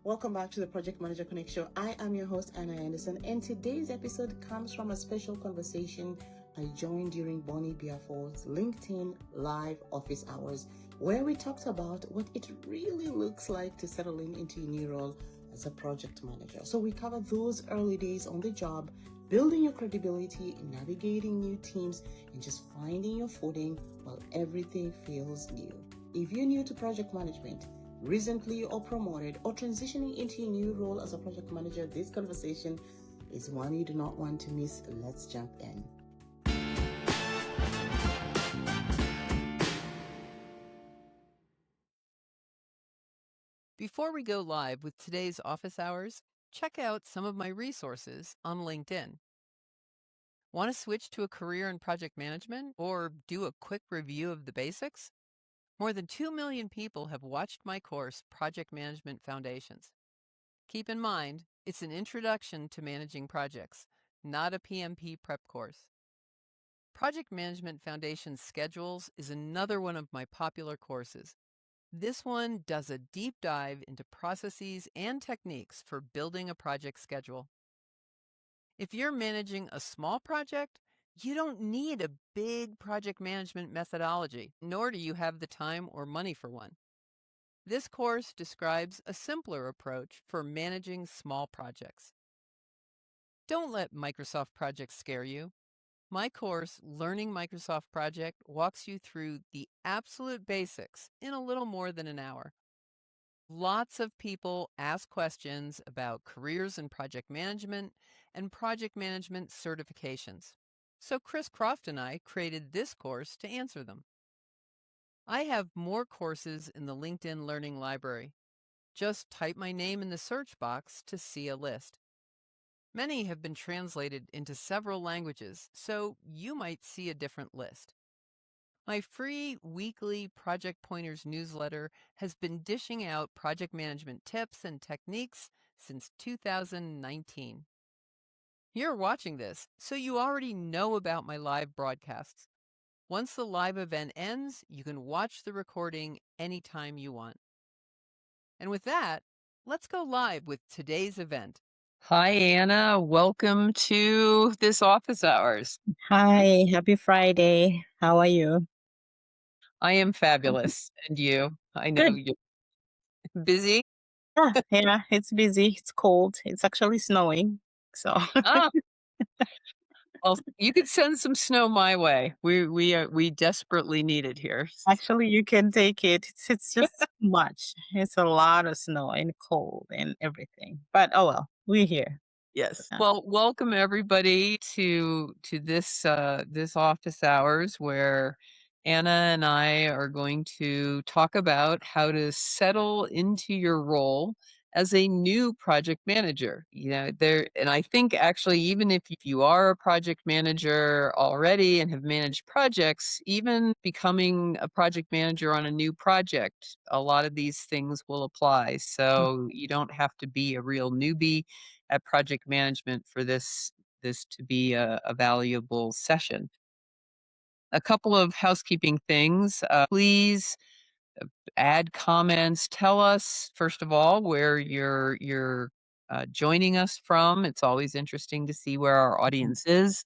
Welcome back to the Project Manager Connect Show. I am your host, Anna Anderson, and today's episode comes from a special conversation I joined during Bonnie Biafor's LinkedIn Live office hours, where we talked about what it really looks like to settle into a new role as a project manager. So we covered those early days on the job, building your credibility, navigating new teams, and just finding your footing while everything feels new. If you're new to project management, recently or promoted, or transitioning into a new role as a project manager, this conversation is one you do not want to miss. Let's jump in. Before we go live with today's office hours, check out some of my resources on LinkedIn. Want to switch to a career in project management or do a quick review of the basics? More than 2 million people have watched my course, Project Management Foundations. Keep in mind, it's an introduction to managing projects, not a PMP prep course. Project Management Foundations Schedules is another one of my popular courses. This one does a deep dive into processes and techniques for building a project schedule. If you're managing a small project, you don't need a big project management methodology, nor do you have the time or money for one. This course describes a simpler approach for managing small projects. Don't let Microsoft projects scare you. My course, Learning Microsoft Project, walks you through the absolute basics in a little more than an hour. Lots of people ask questions about careers in project management and project management certifications. So Chris Croft and I created this course to answer them. I have more courses in the LinkedIn Learning Library. Just type my name in the search box to see a list. Many have been translated into several languages, so you might see a different list. My free weekly Project Pointers newsletter has been dishing out project management tips and techniques since 2019. You're watching this, so you already know about my live broadcasts. Once the live event ends, you can watch the recording anytime you want. And with that, let's go live with today's event. Hi, Anna. Welcome to this office hours. Hi, happy Friday. How are you? I am fabulous. And you? I know Good. you're busy. Yeah, it's busy. It's cold. It's actually snowing. So Oh, well, you could send some snow my way. We desperately need it here. actually you can take it. It's just much. It's a lot of snow and cold and everything. But oh well, we're here. Yes. So, Well, welcome everybody to this office hours where Anna and I are going to talk about how to settle into your role as a new project manager. And I think actually even if you are a project manager already and have managed projects, even becoming a project manager on a new project, a lot of these things will apply. So you don't have to be a real newbie at project management for this to be a valuable session. A couple of housekeeping things. Please add comments. Tell us first of all where you're joining us from. It's always interesting to see where our audience is.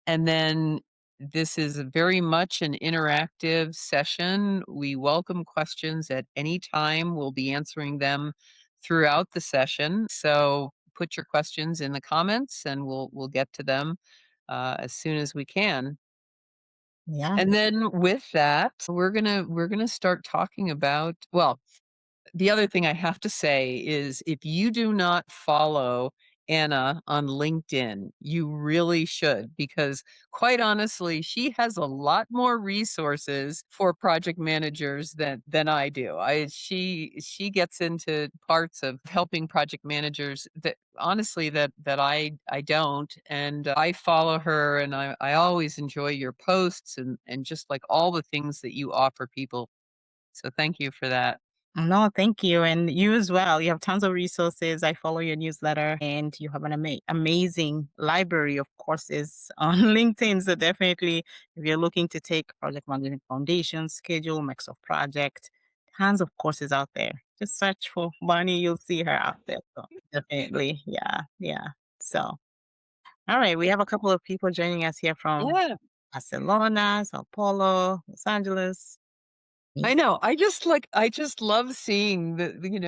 And then this is very much an interactive session. We welcome questions at any time. We'll be answering them throughout the session. So put your questions in the comments and we'll get to them as soon as we can. yeah. And then with that, we're gonna start talking about, well, the other thing I have to say is if you do not follow Anna on LinkedIn, you really should, because quite honestly, she has a lot more resources for project managers than I do. She gets into parts of helping project managers that honestly that I don't. And I follow her and I always enjoy your posts and just like all the things that you offer people. So thank you for that. No, thank you. And you as well. You have tons of resources. I follow your newsletter and you have an amazing library of courses on LinkedIn. So definitely, if you're looking to take Project Management Foundation, Schedule, Microsoft Project, tons of courses out there. Just search for Bonnie, you'll see her out there. So definitely. Yeah. Yeah. So, all right. We have a couple of people joining us here from Yeah. Barcelona, Sao Paulo, Los Angeles. I know. I just love seeing I mean,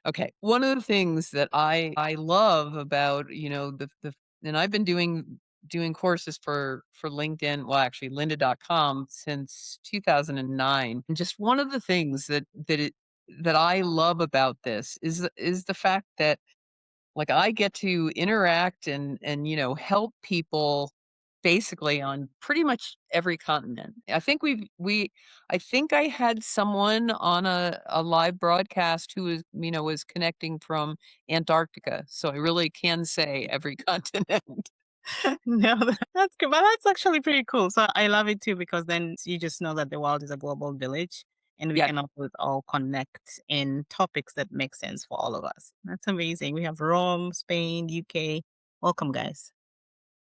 okay. One of the things that I love about, and I've been doing courses for LinkedIn, well, actually lynda.com since 2009. And just one of the things that I love about this is the fact that like, I get to interact and help people basically on pretty much every continent. I think I had someone on a live broadcast who was connecting from Antarctica, so I really can say every continent. No, that's good. But that's actually pretty cool. So I love it too because then you just know that the world is a global village and we Yeah. can all connect in topics that make sense for all of us. That's amazing. We have Rome, Spain, UK. Welcome, guys.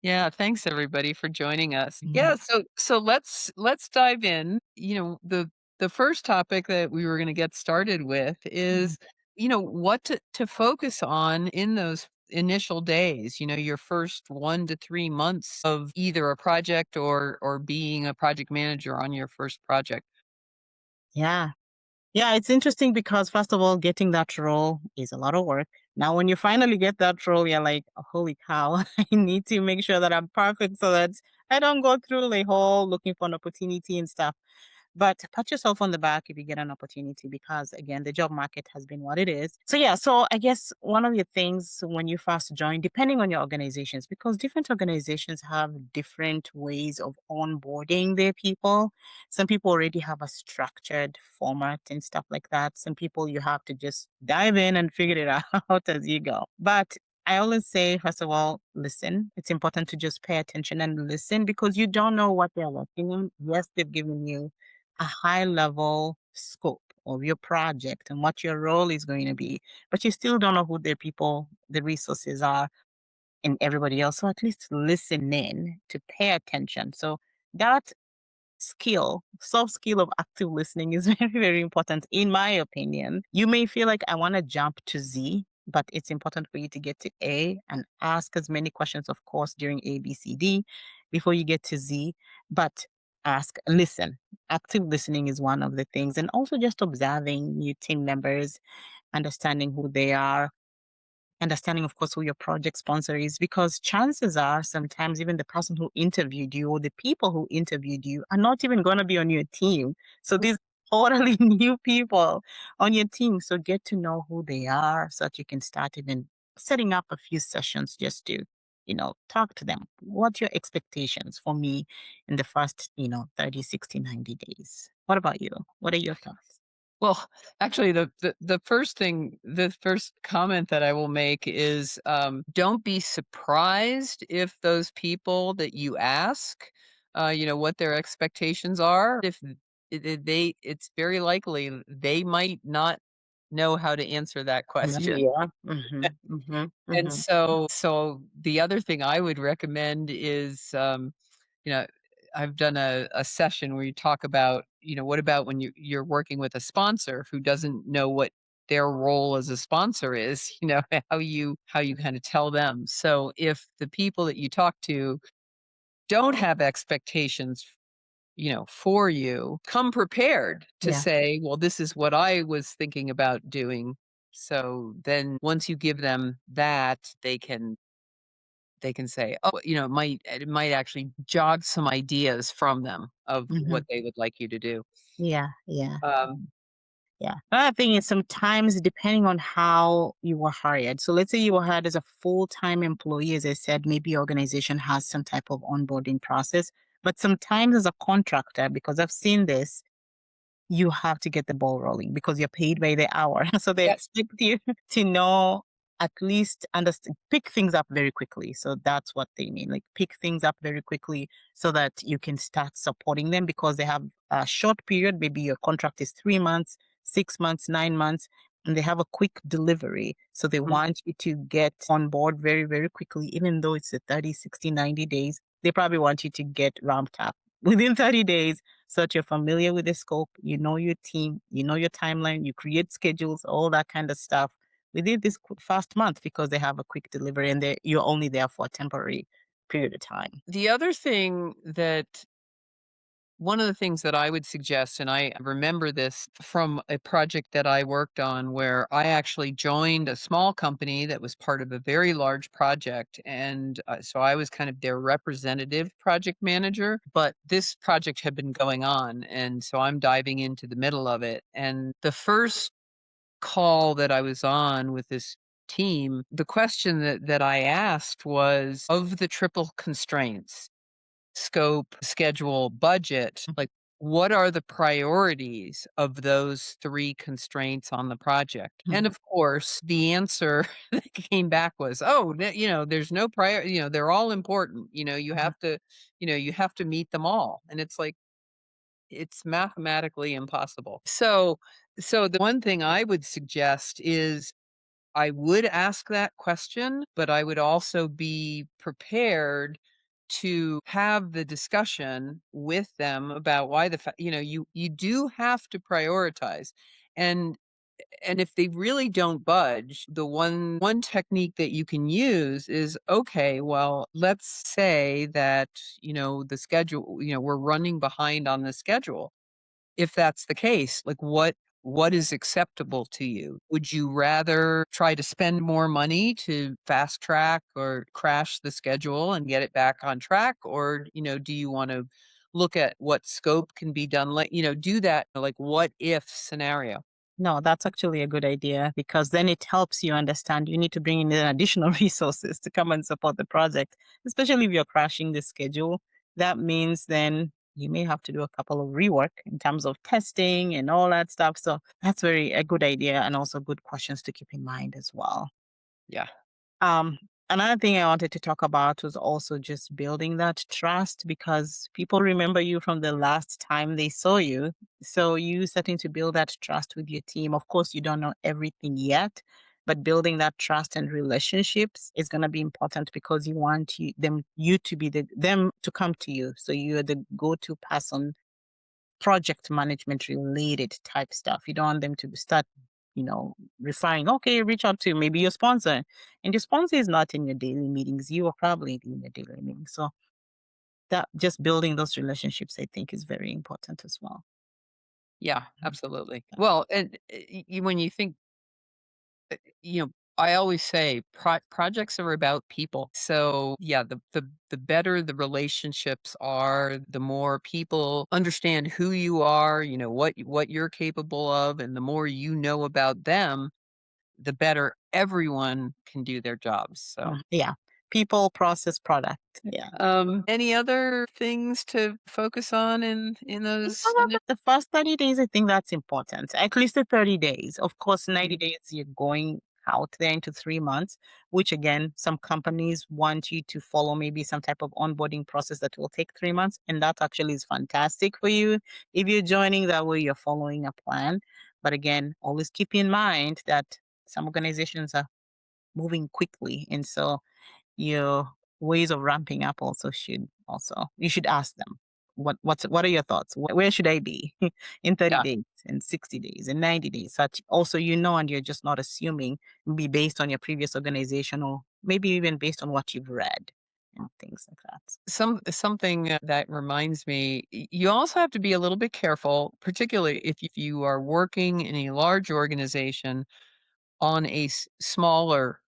Yeah, thanks everybody for joining us. Mhm. Yeah, so let's dive in. The first topic that we were going to get started with Mhm. is, what to focus on in those initial days, your first 1 to 3 months of either a project or being a project manager on your first project. Yeah. Yeah, it's interesting because first of all, getting that role is a lot of work. Now, when you finally get that role, you're like, "Oh, holy cow, I need to make sure that I'm perfect so that I don't go through the whole looking for an opportunity and stuff." But pat yourself on the back if you get an opportunity because again, the job market has been what it is. So yeah, so I guess one of the things when you first join, depending on your organizations, because different organizations have different ways of onboarding their people. Some people already have a structured format and stuff like that. Some people you have to just dive in and figure it out as you go. But I always say, first of all, listen. It's important to just pay attention and listen because you don't know what they're working on. Yes, they've given you a high level scope of your project and what your role is going to be, but you still don't know who the people, the resources are, and everybody else. So at least listen in to pay attention. So that soft skill of active listening is very, very important, in my opinion. You may feel like I want to jump to Z, but it's important for you to get to A and ask as many questions, of course, during A, B, C, D before you get to Z. But listen. Active listening is one of the things. And also just observing new team members, understanding who they are, understanding, of course, who your project sponsor is, because chances are sometimes even the person who interviewed you or the people who interviewed you are not even going to be on your team. So these totally new people on your team. So get to know who they are so that you can start even setting up a few sessions just to, talk to them. What your expectations for me in the first, 30, 60, 90 days? What about you? What are your thoughts? Well, actually, the first comment that I will make is, don't be surprised if those people that you ask, what their expectations are. If it's very likely they might not know how to answer that question. Yeah. Hmm. Hmm. And Hmm. so the other thing I would recommend is, you know, I've done a session where you talk about, what about when you're working with a sponsor who doesn't know what their role as a sponsor is, how you kind of tell them. So if the people that you talk to don't have expectations, for you, come prepared to Yeah. say, well, this is what I was thinking about doing. So then once you give them that, they can say, "Oh," it might actually jog some ideas from them of Hmm. what they would like you to do. Yeah. Yeah. Um, Yeah. Another thing is sometimes depending on how you were hired. So let's say you were hired as a full-time employee, as I said, maybe your organization has some type of onboarding process. But sometimes as a contractor, because I've seen this, you have to get the ball rolling because you're paid by the hour. So they yeah. expect you to know at least understand, pick things up very quickly. So that's what they mean. Like pick things up very quickly so that you can start supporting them because they have a short period. Maybe your contract is 3 months, 6 months, 9 months, and they have a quick delivery. So they Mhm. want you to get on board very, very quickly, even though it's a 30, 60, 90 days. They probably want you to get ramped up within 30 days so that you're familiar with the scope, you know your team, you know your timeline, you create schedules, all that kind of stuff within this fast month because they have a quick delivery and you're only there for a temporary period of time. The other thing that one of the things that I would suggest, and I remember this from a project that I worked on where I actually joined a small company that was part of a very large project. And so I was kind of their representative project manager, but this project had been going on. And so I'm diving into the middle of it. And the first call that I was on with this team, the question that I asked was of the triple constraints scope, schedule, budget, like what are the priorities of those 3 constraints on the project? And Mhm. of course, the answer that came back was, "Oh, there's no they're all important. Mhm. You have to meet them all." And it's like, it's mathematically impossible. So the one thing I would suggest is I would ask that question, but I would also be prepared to have the discussion with them about why you do have to prioritize. And and if they really don't budge, the one technique that you can use is, okay, well, let's say that, the schedule, we're running behind on the schedule. If that's the case, like what is acceptable to you? Would you rather try to spend more money to fast track or crash the schedule and get it back on track? Or, do you want to look at what scope can be done? Like, do that like what if scenario. No, that's actually a good idea because then it helps you understand you need to bring in additional resources to come and support the project, especially if you're crashing the schedule. That means then you may have to do a couple of rework in terms of testing and all that stuff. So that's very a good idea and also good questions to keep in mind as well. Yeah. Um, Another thing I wanted to talk about was also just building that trust because people remember you from the last time they saw you. So you starting to build that trust with your team. Of course, you don't know everything yet, but building that trust and relationships is going to be important because you want you to be them to come to you. So you're the go-to person project management related type stuff. You don't want them to start, referring, okay, reach out to maybe your sponsor. And your sponsor is not in your daily meetings. You are probably in your daily meetings. So that just building those relationships, I think, is very important as well. Yeah, Mhm. absolutely. Yeah. Well, and when you think I always say projects are about people. So yeah, the better the relationships are, the more people understand who you are, what you're capable of, and the more you know about them, the better everyone can do their jobs. So, Yeah. People, process, product. Yeah. any other things to focus on in You those? know what, the first 30 days, I think that's important. At least the 30 days. Of course, 90 days, you're going out there into 3 months, which again, some companies want you to follow maybe some type of onboarding process that will take 3 months. And that actually is fantastic for you. If you're joining that way, you're following a plan. But again, always keep in mind that some organizations are moving quickly. And so your ways of ramping up you should ask them what are your thoughts, where should I be in 30 Yeah. days and 60 days and 90 days, such also and you're just not assuming, be based on your previous organization or maybe even based on what you've read and things like that. Something that reminds me, you also have to be a little bit careful, particularly if you are working in a large organization on a smaller,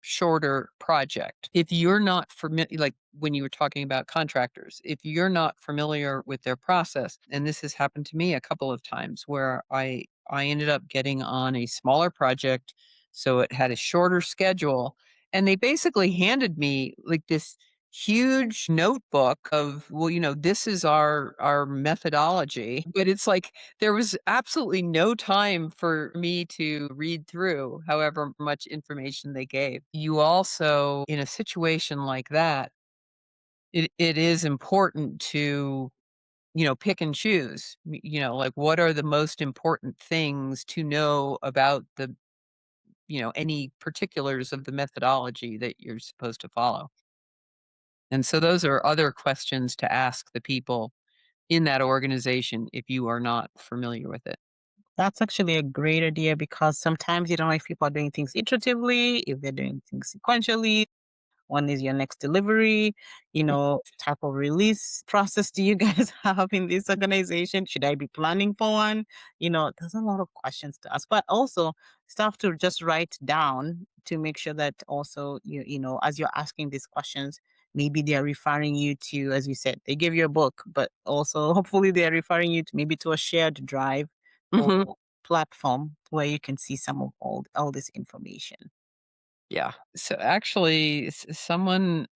shorter project. If you're not familiar, like when you were talking about contractors, if you're not familiar with their process, and this has happened to me a couple of times where I ended up getting on a smaller project, so it had a shorter schedule, and they basically handed me like this huge notebook of, well, this is our methodology, but it's like there was absolutely no time for me to read through however much information they gave. You also, in a situation like that, it is important to, pick and choose. Like what are the most important things to know about any particulars of the methodology that you're supposed to follow. And so those are other questions to ask the people in that organization if you are not familiar with it. That's actually a great idea because sometimes you don't know if people are doing things iteratively, if they're doing things sequentially. When is your next delivery? Type of release process do you guys have in this organization? Should I be planning for one? There's a lot of questions to ask, but also stuff to just write down to make sure that also as you're asking these questions, maybe they're referring you to, as you said, they give you a book, but also hopefully they're referring you to maybe to a shared drive or Mhm. platform where you can see some of all this information. Yeah. So actually, someone's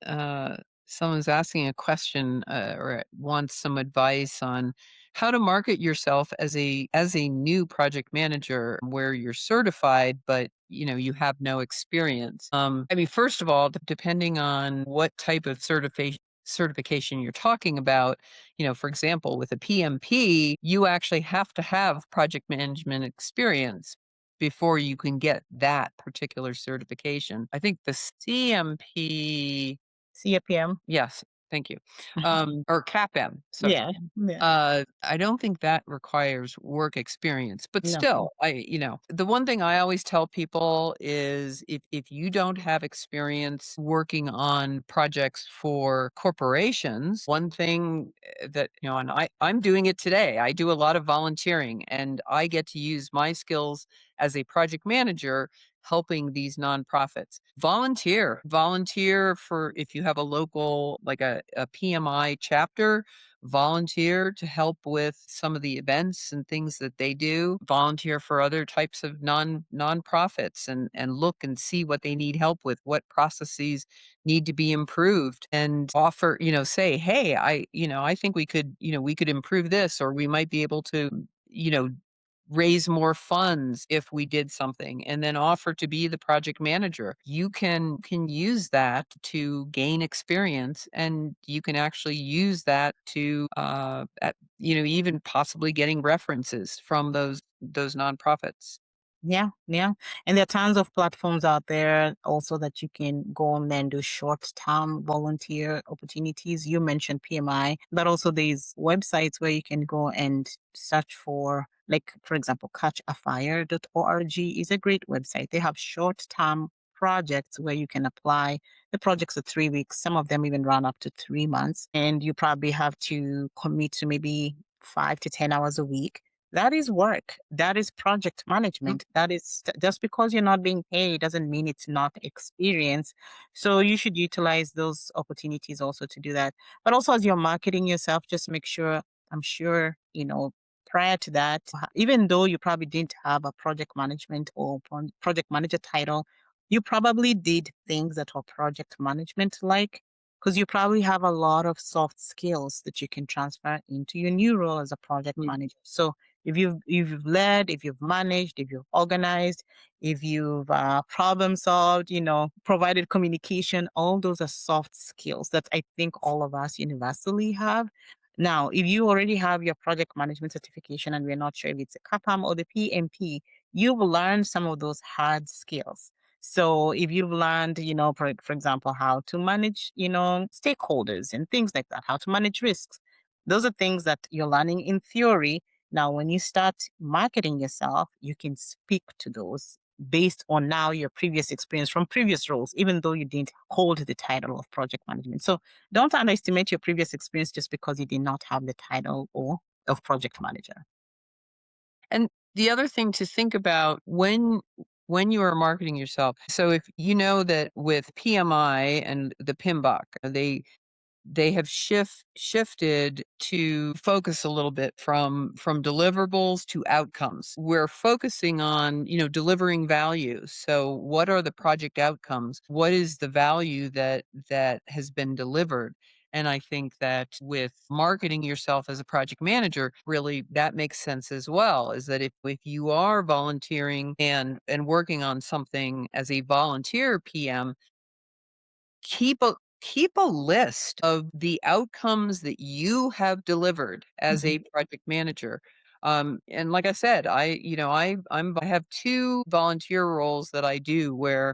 asking a question or wants some advice on how to market yourself as a new project manager where you're certified, but you have no experience. I mean, first of all, depending on what type of certification you're talking about, for example, with a PMP, you actually have to have project management experience before you can get that particular certification. I think the CMP. CAPM? Yes, thank you. Or CAPM, sorry. Yeah, yeah. I don't think that requires work experience, but No. still, the one thing I always tell people is if you don't have experience working on projects for corporations, one thing that, and I'm doing it today. I do a lot of volunteering and I get to use my skills as a project manager helping these nonprofits. Volunteer for if you have a local, like a PMI chapter, volunteer to help with some of the events and things that they do. Volunteer for other types of nonprofits and look and see what they need help with, what processes need to be improved and offer, say, hey, I think we could improve this, or we might be able to, you know, raise more funds if we did something, and then offer to be the project manager. You can use that to gain experience, and you can actually use that to even possibly getting references from those nonprofits. Yeah, yeah. And there are tons of platforms out there also that you can go on and do short-term volunteer opportunities. You mentioned PMI, but also there's websites where you can go and search for, like, for example, catchafire.org is a great website. They have short-term projects where you can apply. The projects are 3 weeks. Some of them even run up to 3 months. And you probably have to commit to maybe 5 to 10 hours a week. That is work. That is project Mm. management. That is just because you're not being paid doesn't mean it's not experience. So you should utilize those opportunities also to do that. But also as you're marketing yourself, just make sure, I'm sure, prior to that, even though you probably didn't have a project management or project manager title, you probably did things that were project management like, because you probably have a lot of soft skills that you can transfer into your new role as a project Mm. manager. So if you've led, if you've managed, if you've organized, if you've problem solved, provided communication, all those are soft skills that I think all of us universally have. Now, if you already have your project management certification and we're not sure if it's a CAPAM or the PMP, you've learned some of those hard skills. So if you've learned, for example, how to manage, stakeholders and things like that, how to manage risks, those are things that you're learning in theory. Now, when you start marketing yourself, you can speak to those based on now your previous experience from previous roles, even though you didn't hold the title of project management. So don't underestimate your previous experience just because you did not have the title or of project manager. And the other thing to think about when you are marketing yourself. So if you know that with PMI and the PMBOK, they have shifted to focus a little bit from deliverables to outcomes. We're focusing on, delivering value. So what are the project outcomes? What is the value that has been delivered? And I think that with marketing yourself as a project manager, really that makes sense as well. Is that if you are volunteering and working on something as a volunteer PM, keep a list of the outcomes that you have delivered as Mhm. a project manager. And like I said, I have two volunteer roles that I do where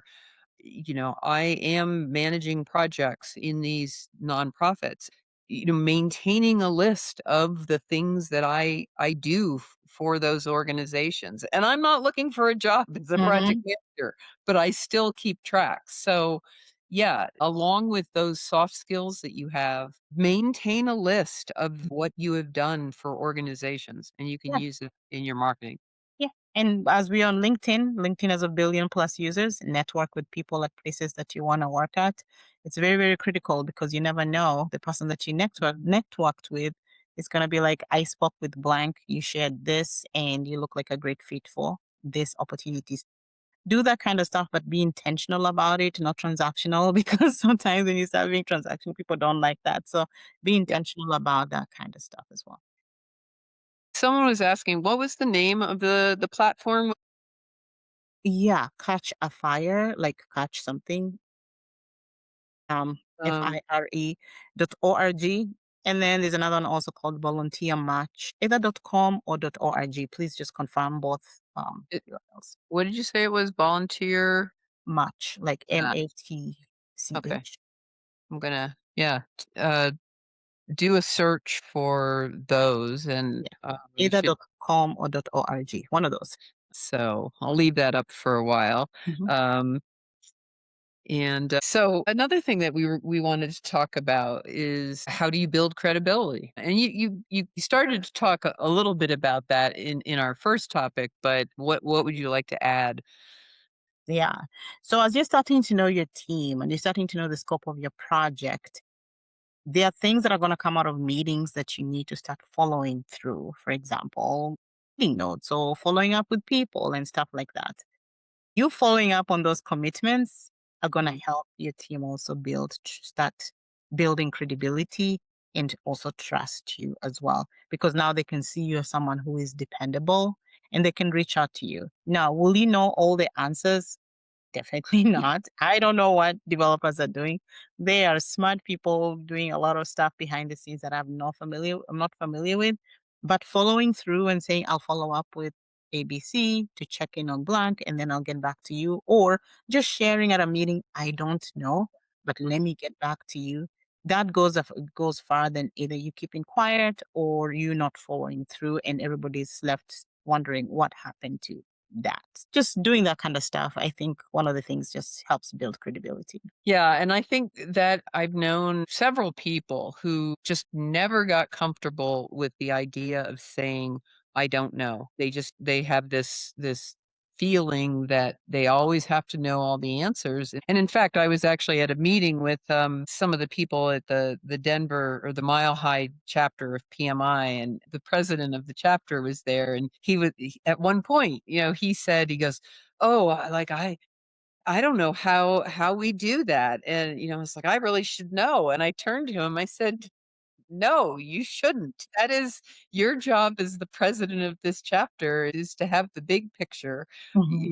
I am managing projects in these nonprofits. maintaining a list of the things that I do for those organizations. And I'm not looking for a job as a project Mhm. manager, but I still keep track. So, yeah, along with those soft skills that you have, maintain a list of what you have done for organizations, and you can Yeah. use it in your marketing. Yeah. And as we on LinkedIn, LinkedIn has a billion plus users, network with people at places that you want to work at. It's very, very critical because you never know the person that you networked with is gonna be like, I spoke with blank, you shared this, and you look like a great fit for this opportunities. Do that kind of stuff, but be intentional about it, not transactional, because sometimes when you start being transactional, people don't like that. So be Yeah. intentional about that kind of stuff as well. Someone was asking, what was the name of the platform? Yeah, catch a fire, like catch something, Um, fire.org. And then there's another one also called Volunteer Match, either .com or .org. Please just confirm both it, URLs. what did you say it was? Volunteer? Match, like Uh, okay. MATCH. I'm gonna, yeah, do a search for those, and Yeah, you either should. .com or .org, one of those. So I'll leave that up for a while. Mhm. Um, and so another thing that we wanted to talk about is how do you build credibility? And you started to talk a little bit about that in our first topic, but what would you like to add? Yeah. So as you're starting to know your team and you're starting to know the scope of your project, there are things that are going to come out of meetings that you need to start following through. For example, meeting notes or following up with people and stuff like that. You following up on those commitments are going to Mhm. help your team also start building credibility and also trust you as well. Because now they can see you as someone who is dependable and they can reach out to you. Now, will you know all the answers? Definitely not. I don't know what developers are doing. They are smart people doing a lot of stuff behind the scenes that I'm not familiar with. But following through and saying I'll follow up with ABC to check in on blank and then I'll get back to you, or just sharing at a meeting, I don't know, but let me get back to you. That goes far than either you keeping quiet or you not following through and everybody's left wondering what happened to that. Just doing that kind of stuff, I think one of the things just helps build credibility. Yeah, and I think that I've known several people who just never got comfortable with the idea of saying, "I don't know." They have this feeling that they always have to know all the answers. And in fact, I was actually at a meeting with some of the people at the Denver or the Mile High chapter of PMI, and the president of the chapter was there, and at one point, he said, he goes, "Oh, I don't know how we do that." And, it's like, "I really should know." And I turned to him, I said, "No, you shouldn't. That is your job as the president of this chapter is to have the big picture. Mhm,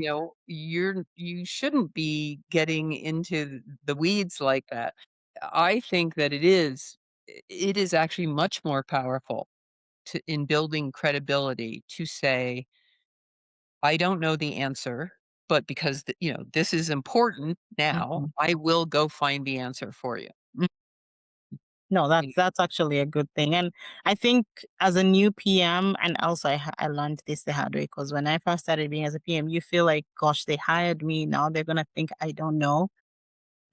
You shouldn't be getting into the weeds like that." I think that it is actually much more powerful in building credibility to say, I don't know the answer, but because this is important now, mhm, I will go find the answer for you. mm. No, You that's actually a good thing, and I think as a new PM, and also I learned this the hard way because when I first started being as a PM, you feel like, gosh, they hired me, now they're gonna think I don't know.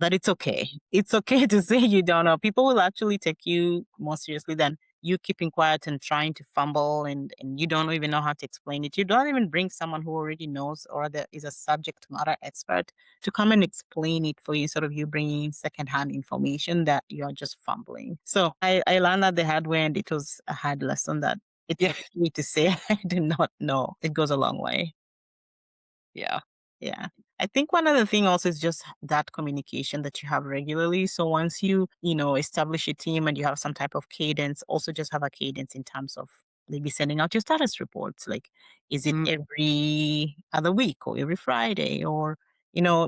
But it's okay. It's okay to say you don't know. People will actually take you more seriously than you keeping quiet and trying to fumble and you don't even know how to explain it. You don't even bring someone who already knows or that is a subject matter expert to come and explain it for you, sort of you bringing in secondhand information that you're just fumbling. So I learned that the hard way and it was a hard lesson that it's Yeah, okay to say I do not know. It goes a long way. yeah. Yeah. I think one other thing also is just that communication that you have regularly. So once you establish a team and you have some type of cadence, also just have a cadence in terms of maybe sending out your status reports. Like, is it Mm, every other week or every Friday? Or,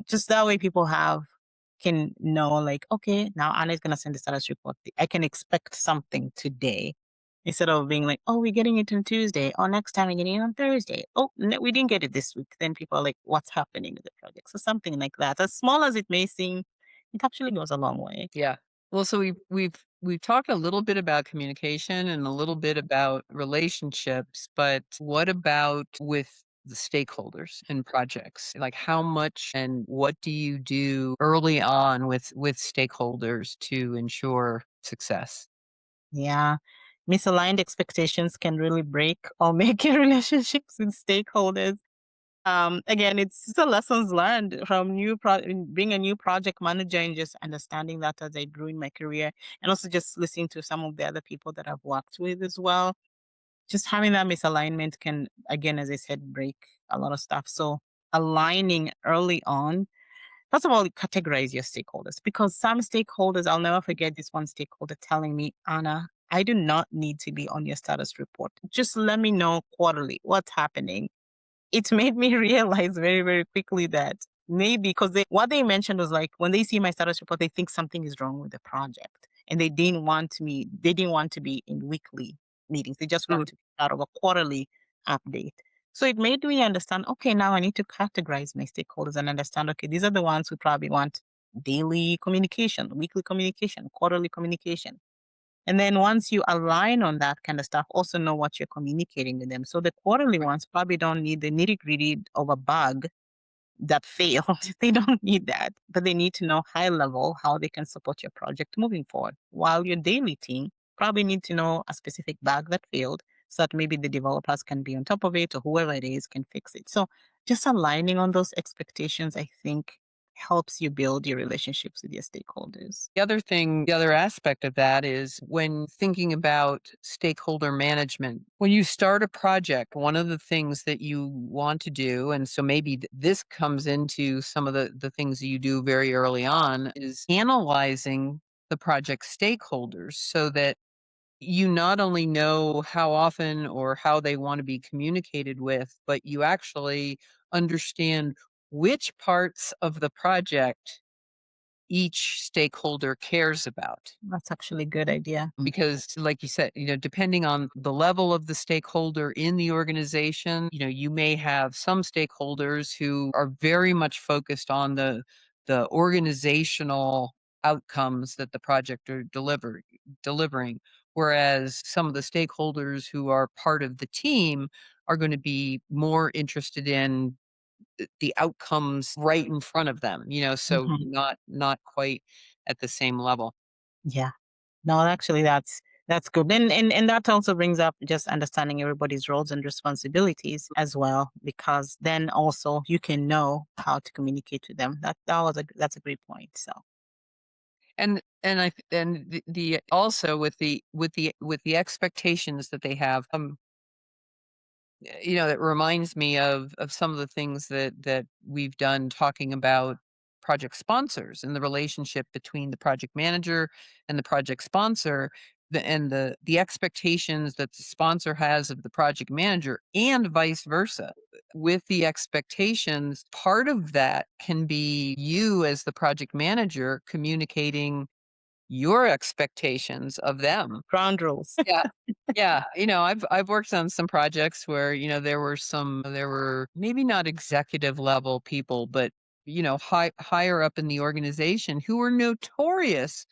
just that way people can know like, okay, now Anna's gonna send the status report. I can expect something today. Instead of being like, "Oh, we're getting it on Tuesday. Oh, next time we're getting it on Thursday. Oh, no, we didn't get it this week." Then people are like, "What's happening with the project?" So something like that, as small as it may seem, it actually goes a long way. yeah. Well, so we've talked a little bit about communication and a little bit about relationships, but what about with the stakeholders and projects? Like how much and what do you do early on with stakeholders to ensure success? Yeah. Misaligned expectations can really break or make your relationships with stakeholders. Again, it's the lessons learned from being a new project manager and just understanding that as I grew in my career, and also just listening to some of the other people that I've worked with as well. Just having that misalignment can, again, as I said, break a lot of stuff. So aligning early on, first of all, categorize your stakeholders because some stakeholders, I'll never forget this one stakeholder telling me, Anna, I do not need to be on your status report. Just let me know quarterly what's happening. It made me realize very, very quickly that maybe because what they mentioned was like when they see my status report, they think something is wrong with the project. And they didn't want to be in weekly meetings. They just want to be part of a quarterly update. So it made me understand, okay, now I need to categorize my stakeholders and understand, okay, these are the ones who probably want daily communication, weekly communication, quarterly communication. And then once you align on that kind of stuff, also know what you're communicating with them. So the quarterly ones probably don't need the nitty gritty of a bug that failed. They don't need that, but they need to know high level how they can support your project moving forward. While your daily team probably need to know a specific bug that failed so that maybe the developers can be on top of it or whoever it is can fix it. So just aligning on those expectations, I think helps you build your relationships with your stakeholders. The other aspect of that is when thinking about stakeholder management. When you start a project, one of the things that you want to do, and so maybe this comes into some of the things that you do very early on, is analyzing the project stakeholders so that you not only know how often or how they want to be communicated with, but you actually understand which parts of the project each stakeholder cares about. That's actually a good idea. Because, like you said, depending on the level of the stakeholder in the organization, you may have some stakeholders who are very much focused on the organizational outcomes that the project are delivering, whereas some of the stakeholders who are part of the team are going to be more interested in the outcomes right in front of them, so Mhm. not quite at the same level. Yeah. No, actually, that's good, and that also brings up just understanding everybody's roles and responsibilities as well, because then also you can know how to communicate to them. That's a great point. So, And the also with the expectations that they have, that reminds me of some of the things that we've done talking about project sponsors and the relationship between the project manager and the project sponsor, and the expectations that the sponsor has of the project manager and vice versa. With the expectations, part of that can be you as the project manager communicating your expectations of them. ground rules. Yeah. Yeah, I've worked on some projects where, there were maybe not executive level people, but, higher up in the organization who were notorious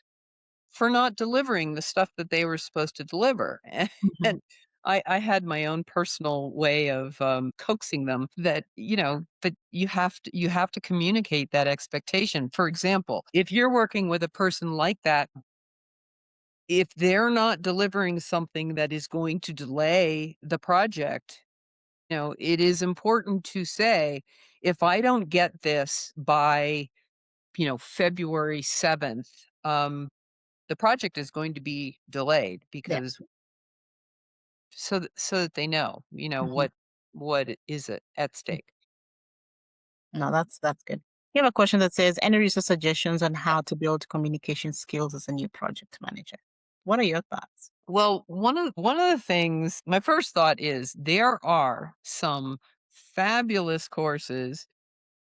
for not delivering the stuff that they were supposed to deliver. Mhm. And I had my own personal way of, coaxing them that you have to communicate that expectation. For example, if you're working with a person like that, if they're not delivering something that is going to delay the project, it is important to say, if I don't get this by, February 7th, the project is going to be delayed Yeah. because so that they know, Mhm. what is it at stake. No, that's good. You have a question that says, any resource suggestions on how to build communication skills as a new project manager? What are your thoughts? Well, one of the things, my first thought is there are some fabulous courses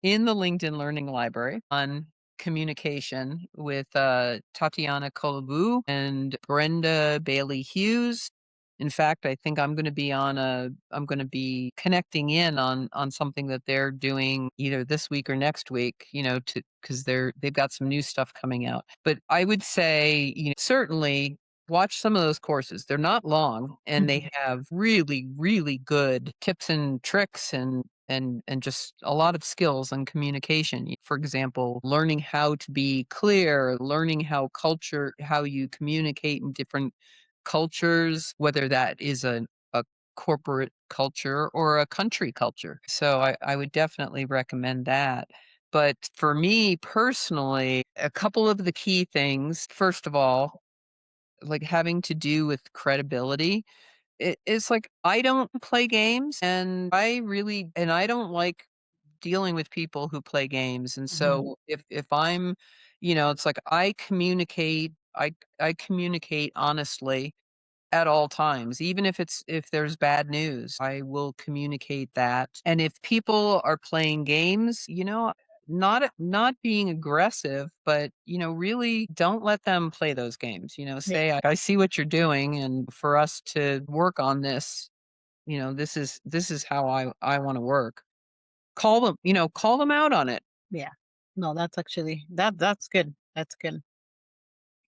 in the LinkedIn Learning Library on communication with Tatiana Kolobu and Brenda Bailey Hughes. In fact, I think I'm going to be connecting in on something that they're doing either this week or next week, to because they've got some new stuff coming out. But I would say, certainly watch some of those courses. They're not long and they have really, really good tips and tricks and just a lot of skills on communication. For example, learning how to be clear, learning how you communicate in different cultures, whether that is a corporate culture or a country culture. So I would definitely recommend that. But for me personally, a couple of the key things, first of all, like having to do with credibility. It's like I don't play games and I don't like dealing with people who play games. And Mhm. so if I'm, it's like I communicate honestly at all times, even if there's bad news, I will communicate that. And if people are playing games, not being aggressive, but really don't let them play those games. Yeah. Say I see what you're doing, and for us to work on this, this is how I want to work. Call them out on it. Yeah. No, that's actually that's good. That's good.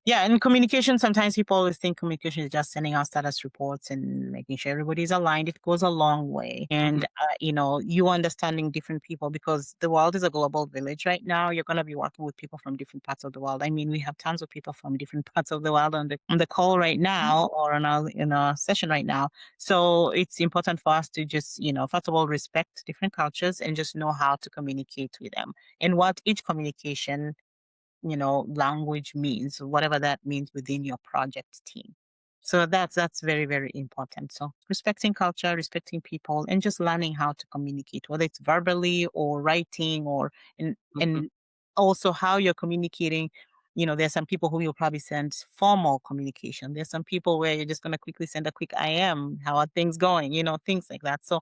Yeah, and communication, sometimes people always think communication is just sending out status reports and making sure everybody's aligned. It goes a long way. And, Mhm. you understanding different people because the world is a global village right now. You're going to be working with people from different parts of the world. I mean, we have tons of people from different parts of the world on the call right now or in our session right now. So it's important for us to just, first of all, respect different cultures and just know how to communicate with them and what each communication language means, whatever that means within your project team. So that's very, very important. So respecting culture, respecting people, and just learning how to communicate, whether it's verbally or writing or Mhm. and also how you're communicating. There's some people who you'll probably send formal communication. There's some people where you're just gonna quickly send a quick IM, how are things going, things like that. So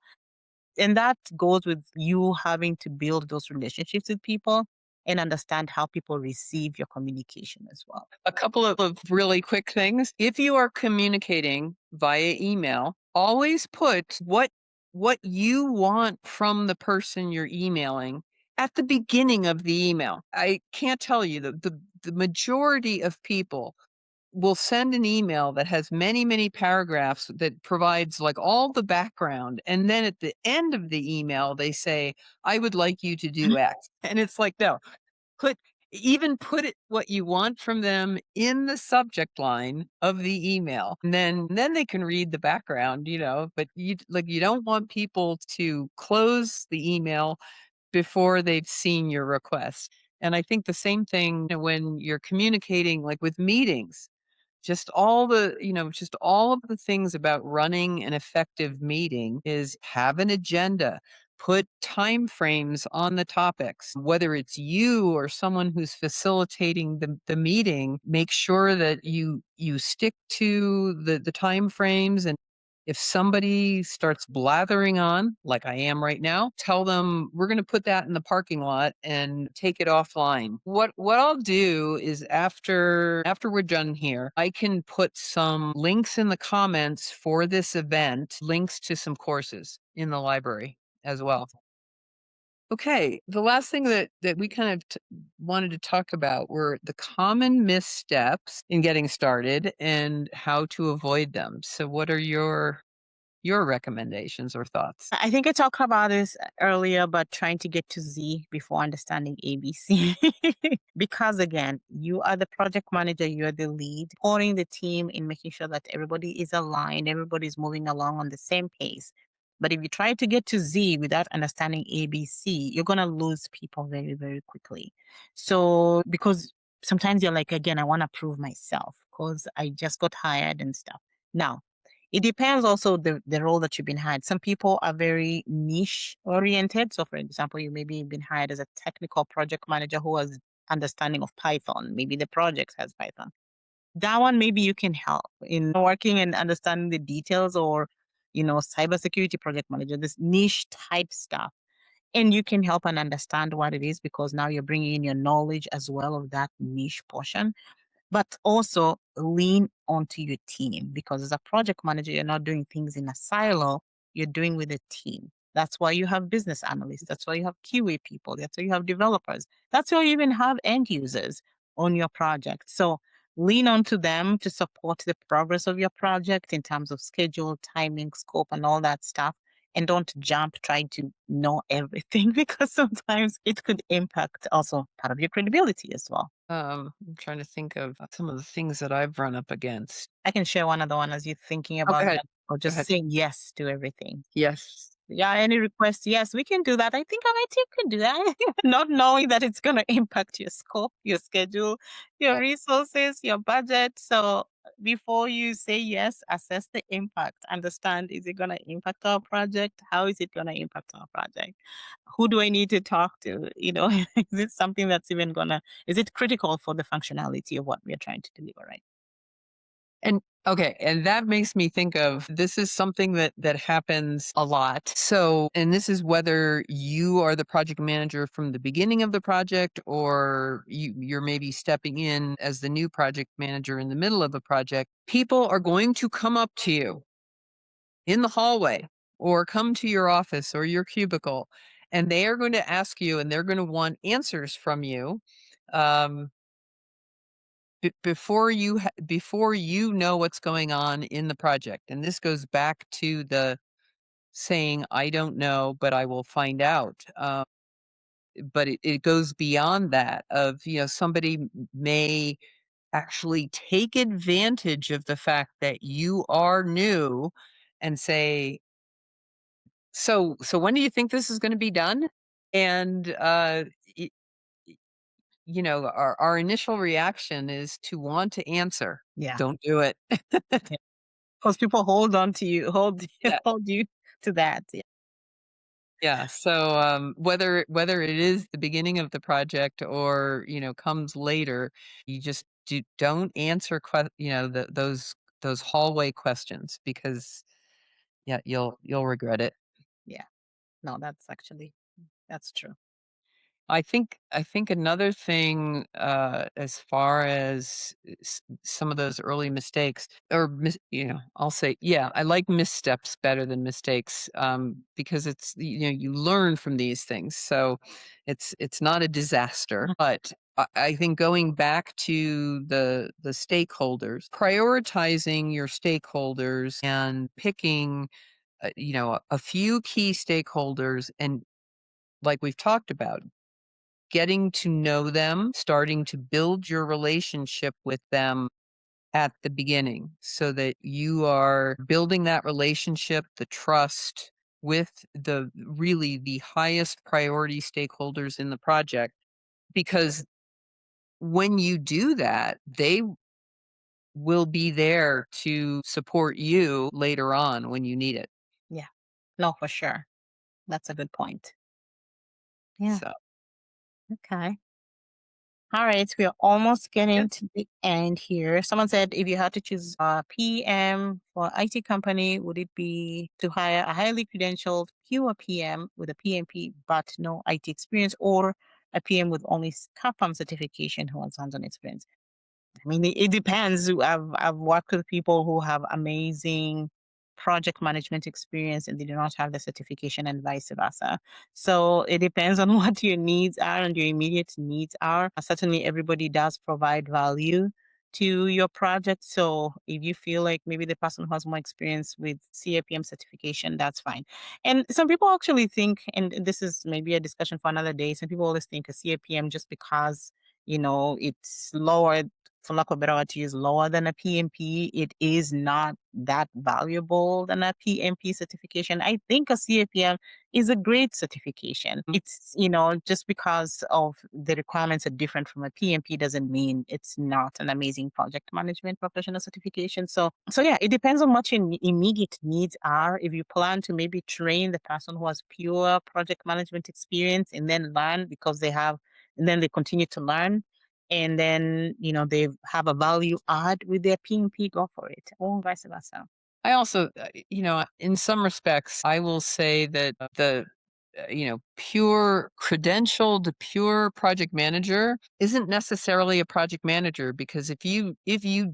and that goes with you having to build those relationships with people and understand how people receive your communication as well. A couple of really quick things. If you are communicating via email, always put what you want from the person you're emailing at the beginning of the email. I can't tell you the majority of people will send an email that has many, many paragraphs that provides like all the background. And then at the end of the email, they say, I would like you to Mhm. do X. And it's like, no, put put it what you want from them in the subject line of the email. And then they can read the background, but you don't want people to close the email before they've seen your request. And I think the same thing when you're communicating like with meetings, just all of the things about running an effective meeting is have an agenda, put time frames on the topics, whether it's you or someone who's facilitating the meeting, make sure that you stick to the time frames. And if somebody starts blathering on, like I am right now, tell them we're going to put that in the parking lot and take it offline. What I'll do is after we're done here, I can put some links in the comments for this event, links to some courses in the library as well. Okay, the last thing that we kind of wanted to talk about were the common missteps in getting started and how to avoid them. So what are your recommendations or thoughts? I think I talked about this earlier, but trying to get to Z before understanding ABC. Because again, you are the project manager, you're the lead, supporting the team in making sure that everybody is aligned, everybody's moving along on the same pace. But if you try to get to Z without understanding ABC, you're going to lose people very, very quickly. So, because sometimes you're like, again, I want to prove myself because I just got hired and stuff. Now, it depends also the role that you've been hired. Some people are very niche oriented. So for example, you maybe been hired as a technical project manager who has understanding of Python. Maybe the project has Python. That one maybe you can help in working and understanding the details or, cybersecurity project manager, this niche type stuff. And you can help and understand what it is because now you're bringing in your knowledge as well of that niche portion. but also lean onto your team, because as a project manager, you're not doing things in a silo, you're doing with a team. That's why you have business analysts. That's why you have QA people. That's why you have developers. That's why you even have end users on your project. So lean onto them to support the progress of your project in terms of schedule, timing, scope, and all that stuff. And don't jump trying to know everything because sometimes it could impact also part of your credibility as well. I'm trying to think of some of the things that I've run up against. I can share one other one as you're thinking Oh, go about ahead. that, or Go just ahead. saying yes to everything. Yes. Yeah, any request? Yes, we can do that. I think our team can do that. Not knowing that it's going to impact your scope, your schedule, your resources, your budget. So before you say yes, assess the impact. Understand, is it going to impact our project? How is it going to impact our project? Who do I need to talk to? Is it something that's even is it critical for the functionality of what we're trying to deliver, right? And okay, and that makes me think of, this is something that happens a lot. So, and this is whether you are the project manager from the beginning of the project, or you're maybe stepping in as the new project manager in the middle of the project. People are going to come up to you in the hallway or come to your office or your cubicle, and they are going to ask you, and they're going to want answers from you. Um, before you know what's going on in the project. And this goes back to the saying, I don't know, but I will find out. But it goes beyond that of, somebody may actually take advantage of the fact that you are new and say, so when do you think this is going to be done? And y- our initial reaction is to want to answer. Yeah. Don't do it. Because people hold on to you, Yeah. hold you to that. Yeah. Yeah. So whether it is the beginning of the project or comes later, you just don't answer those hallway questions, because yeah, you'll regret it. Yeah. No, that's true. I think another thing, as far as some of those early mistakes, or I'll say, yeah, I like missteps better than mistakes, because it's, you learn from these things, so it's not a disaster. But I think going back to the stakeholders, prioritizing your stakeholders and picking, a few key stakeholders, and like we've talked about, getting to know them, starting to build your relationship with them at the beginning, so that you are building that relationship, the trust with the highest priority stakeholders in the project. Because when you do that, they will be there to support you later on when you need it. Yeah. No, for sure. That's a good point. Yeah. So, Okay. All right. We're almost yeah. getting to the end here. Someone said if you had to choose a PM for IT company, would it be to hire a highly credentialed pure PM with a PMP but no IT experience, or a PM with only CAPM certification who has hands-on experience? I mean, it depends. I've worked with people who have amazing project management experience and they do not have the certification, and vice versa. So it depends on what your needs are and your immediate needs are. Certainly, everybody does provide value to your project. So if you feel like maybe the person who has more experience with CAPM certification, that's fine. And some people actually think, and this is maybe a discussion for another day, some people always think a CAPM just because it's lower, for lack of a better word to use, lower than a PMP, it is not that valuable than a PMP certification. I think a CAPM is a great certification. It's, just because of the requirements are different from a PMP doesn't mean it's not an amazing project management professional certification. So yeah, it depends on what your immediate needs are. If you plan to maybe train the person who has pure project management experience and then learn because and then they continue to learn, and then they have a value add with their PMP, go for it, or vice versa. I also, in some respects, I will say that pure credentialed, pure project manager isn't necessarily a project manager, because if you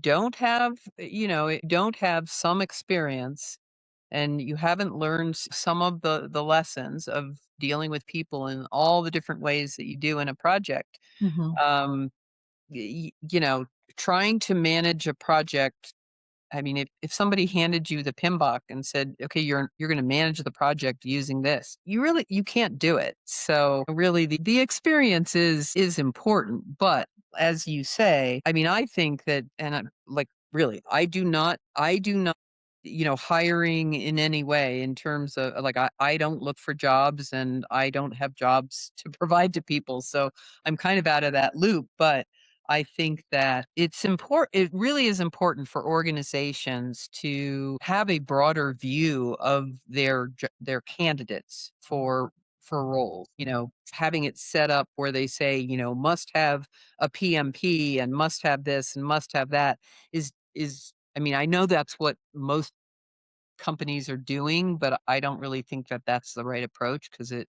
don't have, don't have some experience, and you haven't learned some of the lessons of dealing with people in all the different ways that you do in a project, Mhm. um, trying to manage a project. I mean, if somebody handed you the PMBOK and said, "Okay, you're going to manage the project using this," you can't do it. So really, the experience is important. But as you say, I mean, I think that, and I'm like, really, I do not, hiring in any way in terms of, like, I don't look for jobs, and I don't have jobs to provide to people. So I'm kind of out of that loop. But I think that it's important. It really is important for organizations to have a broader view of their candidates for roles. Having it set up where they say, must have a PMP and must have this and must have that is. I mean, I know that's what most companies are doing, but I don't really think that that's the right approach, because it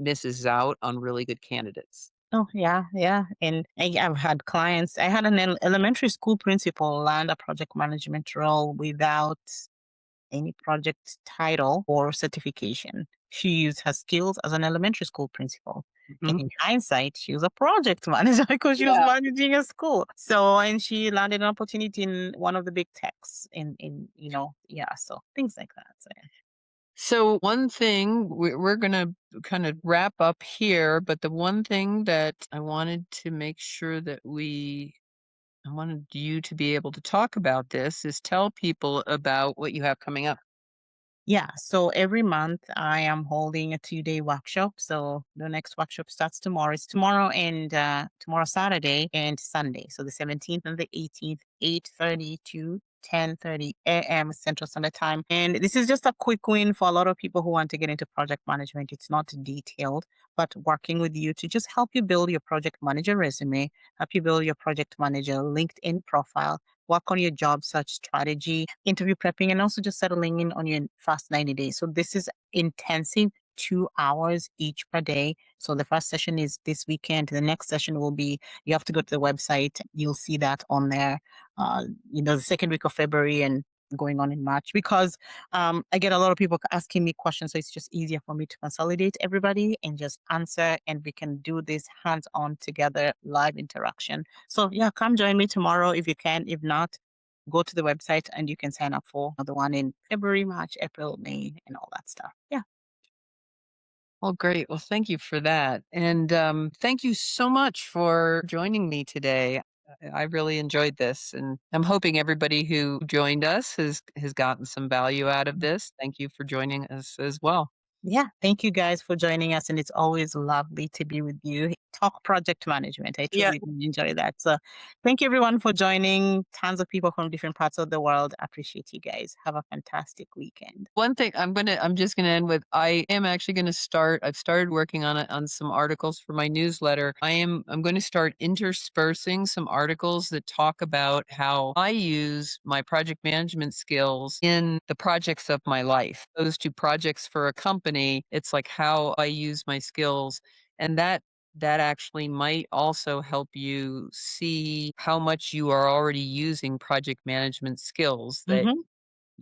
misses out on really good candidates. Oh, yeah, yeah. And I've had clients. I had an elementary school principal land a project management role without any project title or certification. She used her skills as an elementary school principal. And Mhm. in hindsight, she was a project manager because she was Yeah. managing a school. So, and she landed an opportunity in one of the big techs yeah, so things like that. So, yeah. So one thing we're going to kind of wrap up here, but the one thing that I wanted to make sure that I wanted you to be able to talk about this is tell people about what you have coming up. Yeah, so every month I am holding a 2-day workshop. So the next workshop starts tomorrow. It's tomorrow and tomorrow Saturday and Sunday. So the 17th and the 18th, 8:30 to 10:30 a.m. Central Standard Time. And this is just a quick win for a lot of people who want to get into project management. It's not detailed, but working with you to just help you build your project manager resume, help you build your project manager LinkedIn profile, work on your job search strategy, interview prepping, and also just settling in on your first 90 days. So this is intensive, 2 hours each per day. So the first session is this weekend. The next session will be, you have to go to the website. You'll see that on there, the second week of February and going on in March, because I get a lot of people asking me questions. So it's just easier for me to consolidate everybody and just answer. And we can do this hands on together, live interaction. So yeah, come join me tomorrow if you can. If not, go to the website and you can sign up for the one in February, March, April, May, and all that stuff. Yeah. Well, great. Well, thank you for that. And thank you so much for joining me today. I really enjoyed this, and I'm hoping everybody who joined us has gotten some value out of this. Thank you for joining us as well. Yeah. Thank you guys for joining us. And it's always lovely to be with you. Talk project management. I Yeah. truly do enjoy that. So thank you everyone for joining. Tons of people from different parts of the world. Appreciate you guys. Have a fantastic weekend. One thing I'm just gonna end with, I am actually gonna I've started working on it, on some articles for my newsletter. I'm gonna start interspersing some articles that talk about how I use my project management skills in the projects of my life. Those two projects for a company, it's like how I use my skills, and that actually might also help you see how much you are already using project management skills that Mm-hmm.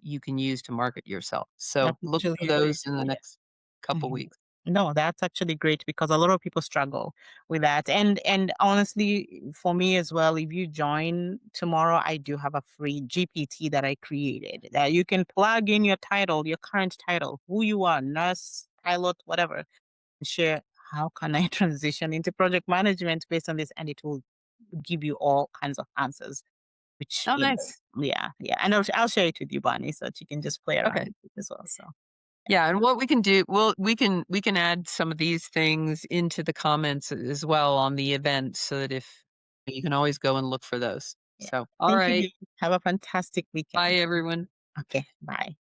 you can use to market yourself. So That's look actually for a great those in the idea. next couple Mhm. weeks. No, that's actually great because a lot of people struggle with that. And honestly, for me as well, if you join tomorrow, I do have a free GPT that I created that you can plug in your title, your current title, who you are, nurse, pilot, whatever, and share how can I transition into project management based on this, and it will give you all kinds of answers, which Oh, nice. yeah, yeah. And I'll share it with you, Bonnie, so that you can just play around Okay. with it as well. So Yeah, and what we can do, we can add some of these things into the comments as well on the event, so that if you can always go and look for those. yeah. So, all Thank you. right. Have a fantastic Bye, weekend. everyone. Okay, bye.